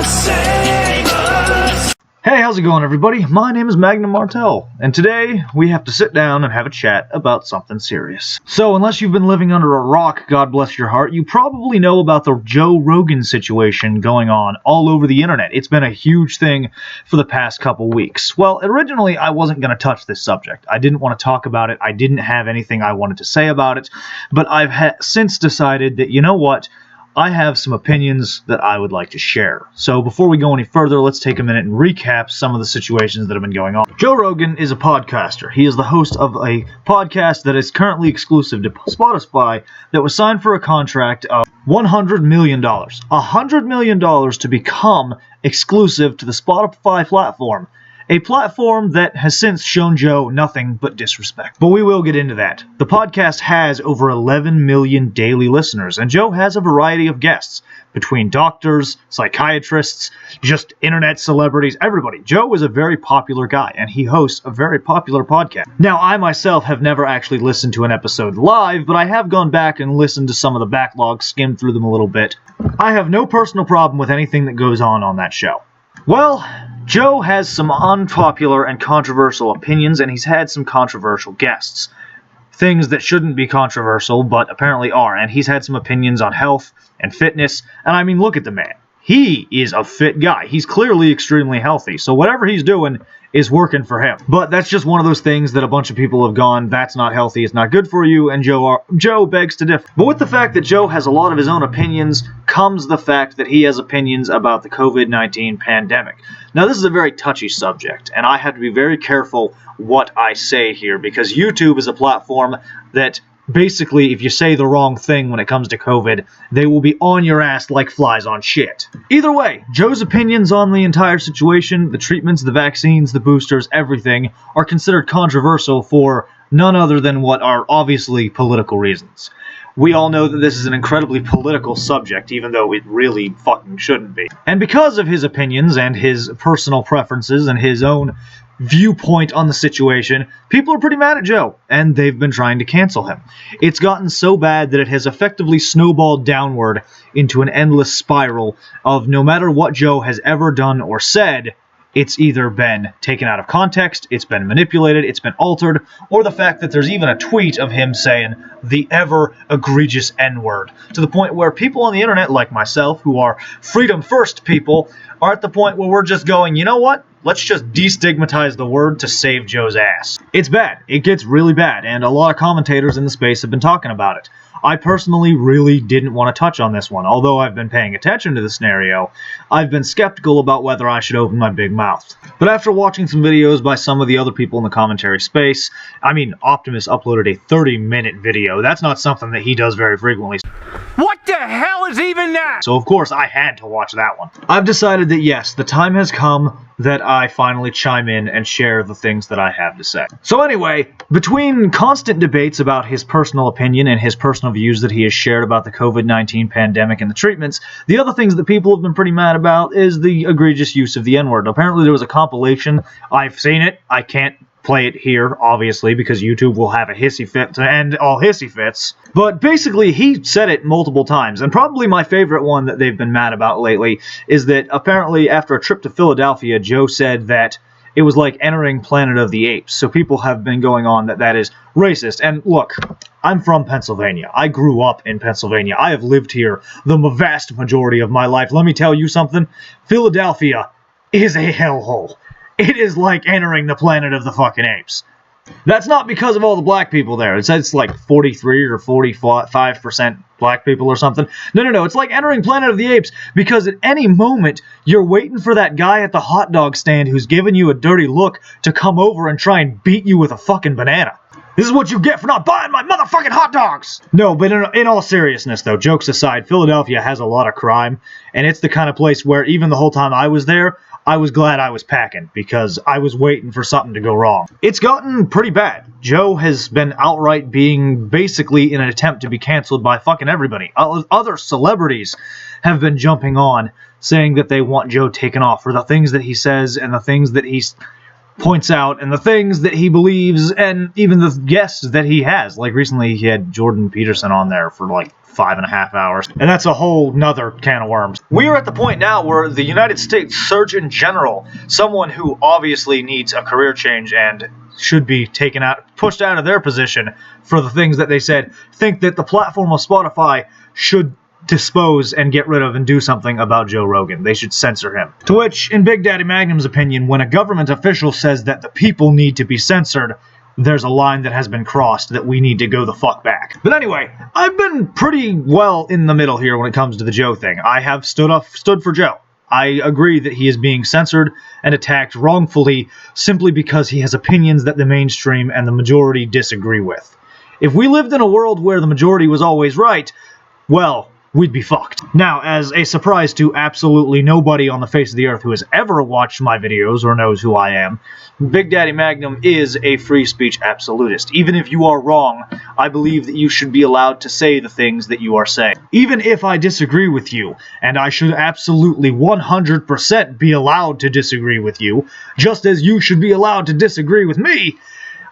save us. Hey, how's it going, everybody? My name is Magnum Martel, and today we have to sit down and have a chat about something serious. So, unless you've been living under a rock, God bless your heart, you probably know about the Joe Rogan situation going on all over the internet. It's been a huge thing for the past couple weeks. Well, originally I wasn't going to touch this subject. I didn't want to talk about it. I didn't have anything I wanted to say about it, but I've since decided that, you know what? I have some opinions that I would like to share. So before we go any further, let's take a minute and recap some of the situations that have been going on. Joe Rogan is a podcaster. He is the host of a podcast that is currently exclusive to Spotify that was signed for a contract of $100 million. $100 million to become exclusive to the Spotify platform. A platform that has since shown Joe nothing but disrespect. But we will get into that. The podcast has over 11 million daily listeners, and Joe has a variety of guests, between doctors, psychiatrists, just internet celebrities, everybody. Joe is a very popular guy, and he hosts a very popular podcast. Now, I myself have never actually listened to an episode live, but I have gone back and listened to some of the backlogs, skimmed through them a little bit. I have no personal problem with anything that goes on that show. Well, Joe has some unpopular and controversial opinions, and he's had some controversial guests. Things that shouldn't be controversial, but apparently are, and he's had some opinions on health and fitness, and I mean, look at the man. He is a fit guy. He's clearly extremely healthy, so whatever he's doing is working for him. But that's just one of those things that a bunch of people have gone, that's not healthy, it's not good for you, and Joe begs to differ. But with the fact that Joe has a lot of his own opinions comes the fact that he has opinions about the COVID-19 pandemic. Now, this is a very touchy subject, and I have to be very careful what I say here, because YouTube is a platform that basically, if you say the wrong thing when it comes to COVID, they will be on your ass like flies on shit. Either way, Joe's opinions on the entire situation, the treatments, the vaccines, the boosters, everything, are considered controversial for none other than what are obviously political reasons. We all know that this is an incredibly political subject, even though it really fucking shouldn't be. And because of his opinions and his personal preferences and his own viewpoint on the situation, people are pretty mad at Joe, and they've been trying to cancel him. It's gotten so bad that it has effectively snowballed downward into an endless spiral of no matter what Joe has ever done or said, it's either been taken out of context, it's been manipulated, it's been altered, or the fact that there's even a tweet of him saying the ever egregious N-word, to the point where people on the internet, like myself, who are freedom first people, are at the point where we're just going, you know what? Let's just destigmatize the word to save Joe's ass. It's bad. It gets really bad, and a lot of commentators in the space have been talking about it. I personally really didn't want to touch on this one. Although I've been paying attention to the scenario, I've been skeptical about whether I should open my big mouth. But after watching some videos by some of the other people in the commentary space, I mean, Optimus uploaded a 30-minute video. That's not something that he does very frequently. What the hell is even that? So of course I had to watch that one. I've decided that yes, the time has come that I finally chime in and share the things that I have to say. So anyway, between constant debates about his personal opinion and his personal views that he has shared about the COVID-19 pandemic and the treatments, the other things that people have been pretty mad about is the egregious use of the N-word. Apparently there was a compilation. I've seen it. I can't play it here, obviously, because YouTube will have a hissy fit to end all hissy fits. But basically, he said it multiple times, and probably my favorite one that they've been mad about lately is that apparently after a trip to Philadelphia, Joe said that it was like entering Planet of the Apes. So people have been going on that is racist. And look, I'm from Pennsylvania. I grew up in Pennsylvania. I have lived here the vast majority of my life. Let me tell you something. Philadelphia is a hellhole. It is like entering the Planet of the fucking Apes. That's not because of all the black people there. It says it's like 43 or 45% black people or something. No. It's like entering Planet of the Apes because at any moment you're waiting for that guy at the hot dog stand who's giving you a dirty look to come over and try and beat you with a fucking banana. This is what you get for not buying my motherfucking hot dogs! No, but in all seriousness, though, jokes aside, Philadelphia has a lot of crime, and it's the kind of place where even the whole time I was there, I was glad I was packing, because I was waiting for something to go wrong. It's gotten pretty bad. Joe has been outright being basically in an attempt to be canceled by fucking everybody. Other celebrities have been jumping on, saying that they want Joe taken off for the things that he says and the things that he's points out and the things that he believes and even the guests that he has. Like recently he had Jordan Peterson on there for like 5.5 hours. And that's a whole nother can of worms. We are at the point now where the United States Surgeon General, someone who obviously needs a career change and should be pushed out of their position for the things that they said, think that the platform of Spotify should dispose and get rid of and do something about Joe Rogan. They should censor him. To which, in Big Daddy Magnum's opinion, when a government official says that the people need to be censored, there's a line that has been crossed that we need to go the fuck back. But anyway, I've been pretty well in the middle here when it comes to the Joe thing. I have stood for Joe. I agree that he is being censored and attacked wrongfully simply because he has opinions that the mainstream and the majority disagree with. If we lived in a world where the majority was always right, well, we'd be fucked. Now, as a surprise to absolutely nobody on the face of the earth who has ever watched my videos or knows who I am, Big Daddy Magnum is a free speech absolutist. Even if you are wrong, I believe that you should be allowed to say the things that you are saying. Even if I disagree with you, and I should absolutely 100% be allowed to disagree with you, just as you should be allowed to disagree with me,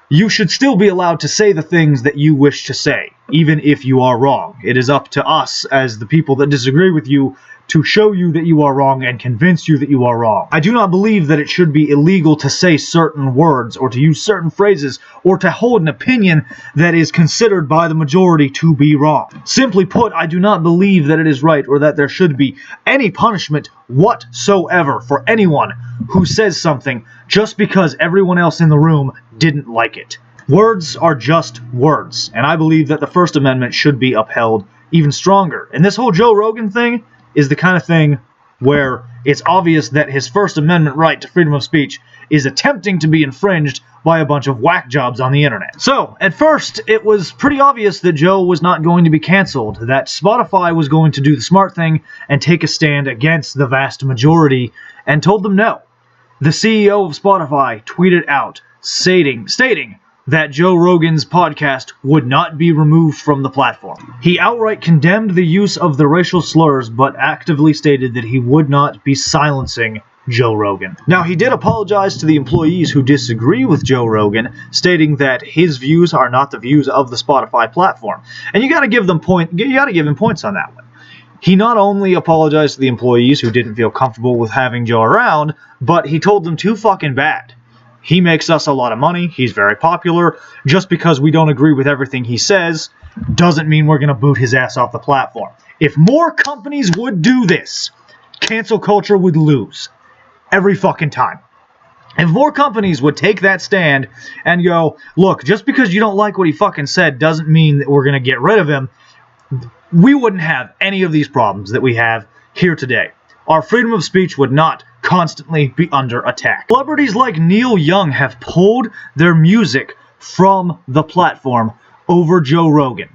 you should still be allowed to say the things that you wish to say, even if you are wrong. It is up to us, as the people that disagree with you, to show you that you are wrong and convince you that you are wrong. I do not believe that it should be illegal to say certain words, or to use certain phrases, or to hold an opinion that is considered by the majority to be wrong. Simply put, I do not believe that it is right, or that there should be any punishment whatsoever for anyone who says something just because everyone else in the room didn't like it. Words are just words, and I believe that the First Amendment should be upheld even stronger. And this whole Joe Rogan thing is the kind of thing where it's obvious that his First Amendment right to freedom of speech is attempting to be infringed by a bunch of whack jobs on the internet. So, at first, it was pretty obvious that Joe was not going to be canceled, that Spotify was going to do the smart thing and take a stand against the vast majority, and told them no. The CEO of Spotify tweeted out, stating that Joe Rogan's podcast would not be removed from the platform. He outright condemned the use of the racial slurs, but actively stated that he would not be silencing Joe Rogan. Now, he did apologize to the employees who disagree with Joe Rogan, stating that his views are not the views of the Spotify platform. And you gotta give him points on that one. He not only apologized to the employees who didn't feel comfortable with having Joe around, but he told them too fucking bad. He makes us a lot of money, he's very popular. Just because we don't agree with everything he says doesn't mean we're going to boot his ass off the platform. If more companies would do this, cancel culture would lose. Every fucking time. If more companies would take that stand and go, look, just because you don't like what he fucking said doesn't mean that we're going to get rid of him, we wouldn't have any of these problems that we have here today. Our freedom of speech would not constantly be under attack. Celebrities like Neil Young have pulled their music from the platform over Joe Rogan.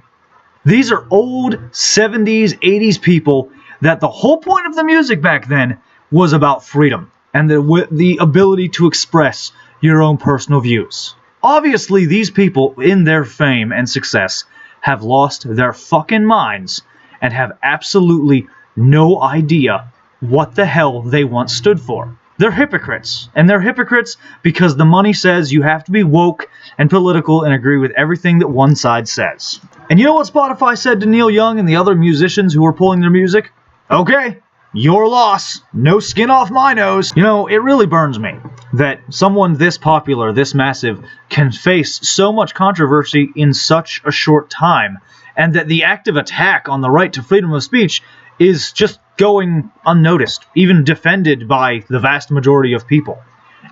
These are old 70s, 80s people that the whole point of the music back then was about freedom and the ability to express your own personal views. Obviously, these people, in their fame and success, have lost their fucking minds and have absolutely no idea what the hell they once stood for. They're hypocrites. And they're hypocrites because the money says you have to be woke and political and agree with everything that one side says. And you know what Spotify said to Neil Young and the other musicians who were pulling their music? Okay, your loss. No skin off my nose. You know, it really burns me that someone this popular, this massive, can face so much controversy in such a short time, and that the active attack on the right to freedom of speech is just going unnoticed, even defended by the vast majority of people.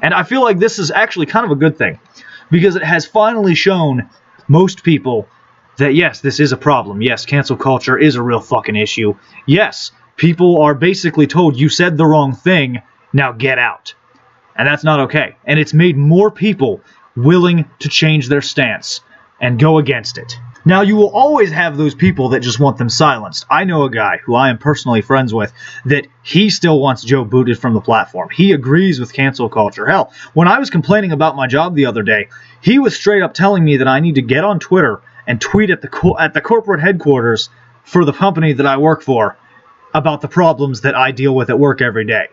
And I feel like this is actually kind of a good thing, because it has finally shown most people that yes, this is a problem. Yes, cancel culture is a real fucking issue. Yes, people are basically told you said the wrong thing, now get out. And that's not okay. And it's made more people willing to change their stance and go against it. Now, you will always have those people that just want them silenced. I know a guy who I am personally friends with that he still wants Joe booted from the platform. He agrees with cancel culture. Hell, when I was complaining about my job the other day, he was straight up telling me that I need to get on Twitter and tweet at the corporate headquarters for the company that I work for about the problems that I deal with at work every day.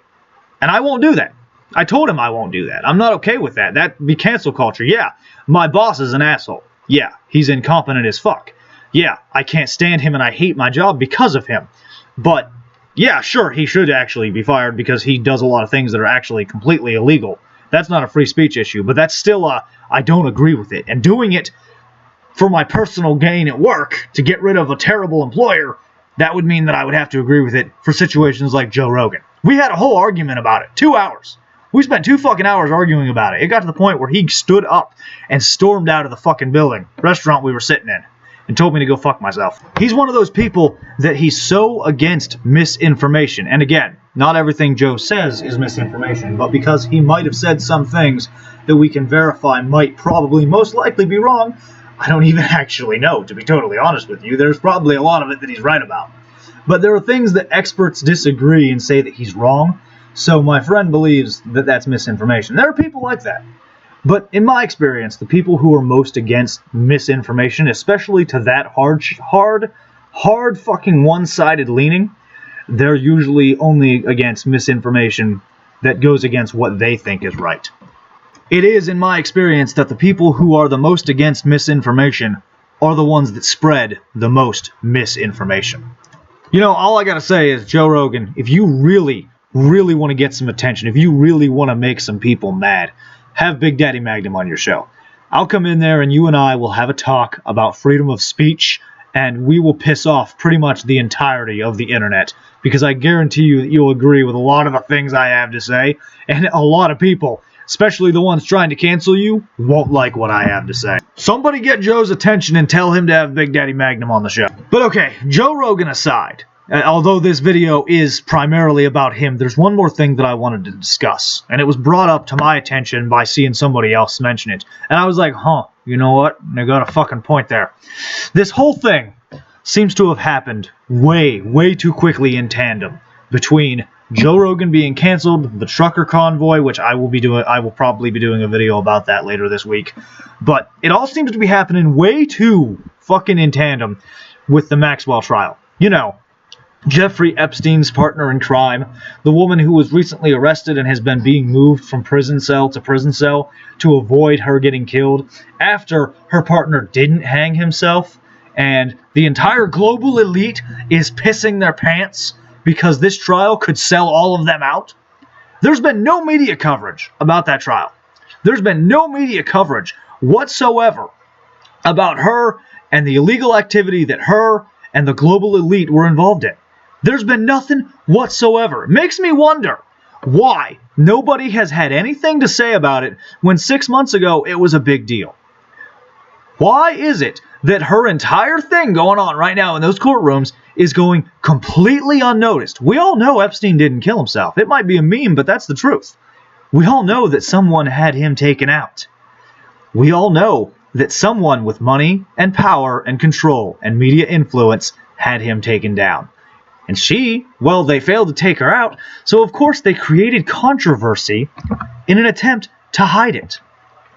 And I won't do that. I told him I won't do that. I'm not okay with that. That'd be cancel culture. Yeah, my boss is an asshole. Yeah, he's incompetent as fuck. Yeah, I can't stand him and I hate my job because of him. But, yeah, sure, he should actually be fired because he does a lot of things that are actually completely illegal. That's not a free speech issue, but that's still I don't agree with it. And doing it for my personal gain at work to get rid of a terrible employer, that would mean that I would have to agree with it for situations like Joe Rogan. We had a whole argument about it. 2 hours. We spent 2 fucking hours arguing about it. It got to the point where he stood up and stormed out of the fucking restaurant we were sitting in, and told me to go fuck myself. He's one of those people that he's so against misinformation. And again, not everything Joe says is misinformation, but because he might have said some things that we can verify might probably most likely be wrong, I don't even actually know, to be totally honest with you. There's probably a lot of it that he's right about. But there are things that experts disagree and say that he's wrong, so my friend believes that that's misinformation. There are people like that. But in my experience, the people who are most against misinformation, especially to that hard fucking one-sided leaning, they're usually only against misinformation that goes against what they think is right. It is, in my experience, that the people who are the most against misinformation are the ones that spread the most misinformation. You know, all I gotta say is, Joe Rogan, if you really want to get some attention, if you really want to make some people mad, have Big Daddy Magnum on your show. I'll come in there and you and I will have a talk about freedom of speech, and we will piss off pretty much the entirety of the internet, because I guarantee you that you'll agree with a lot of the things I have to say, and a lot of people, especially the ones trying to cancel you, won't like what I have to say. Somebody get Joe's attention and tell him to have Big Daddy Magnum on the show. But okay, Joe Rogan aside, although this video is primarily about him, there's one more thing that I wanted to discuss, and it was brought up to my attention by seeing somebody else mention it, and I was like, you know what, I got a fucking point there. This whole thing seems to have happened way too quickly in tandem between Joe Rogan being canceled, the trucker convoy, which I will probably be doing a video about that later this week, but it all seems to be happening way too fucking in tandem with the Maxwell trial. You know, Jeffrey Epstein's partner in crime, the woman who was recently arrested and has been being moved from prison cell to prison cell to avoid her getting killed after her partner didn't hang himself, and the entire global elite is pissing their pants because this trial could sell all of them out. There's been no media coverage about that trial. There's been no media coverage whatsoever about her and the illegal activity that her and the global elite were involved in. There's been nothing whatsoever. It makes me wonder why nobody has had anything to say about it when 6 months ago it was a big deal. Why is it that her entire thing going on right now in those courtrooms is going completely unnoticed? We all know Epstein didn't kill himself. It might be a meme, but that's the truth. We all know that someone had him taken out. We all know that someone with money and power and control and media influence had him taken down. And they failed to take her out, so of course they created controversy in an attempt to hide it.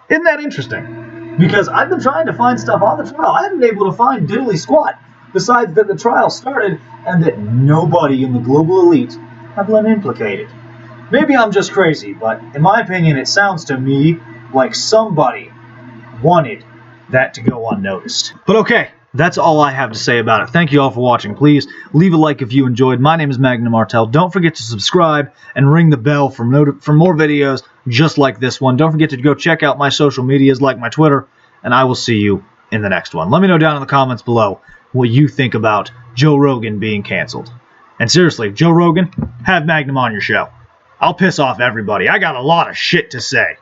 Isn't that interesting? Because I've been trying to find stuff on the trial. I haven't been able to find diddly squat, besides that the trial started and that nobody in the global elite have been implicated. Maybe I'm just crazy, but in my opinion, it sounds to me like somebody wanted that to go unnoticed. But okay, that's all I have to say about it. Thank you all for watching. Please leave a like if you enjoyed. My name is Magnum Martel. Don't forget to subscribe and ring the bell for more videos just like this one. Don't forget to go check out my social medias like my Twitter, and I will see you in the next one. Let me know down in the comments below what you think about Joe Rogan being canceled. And seriously, Joe Rogan, have Magnum on your show. I'll piss off everybody. I got a lot of shit to say.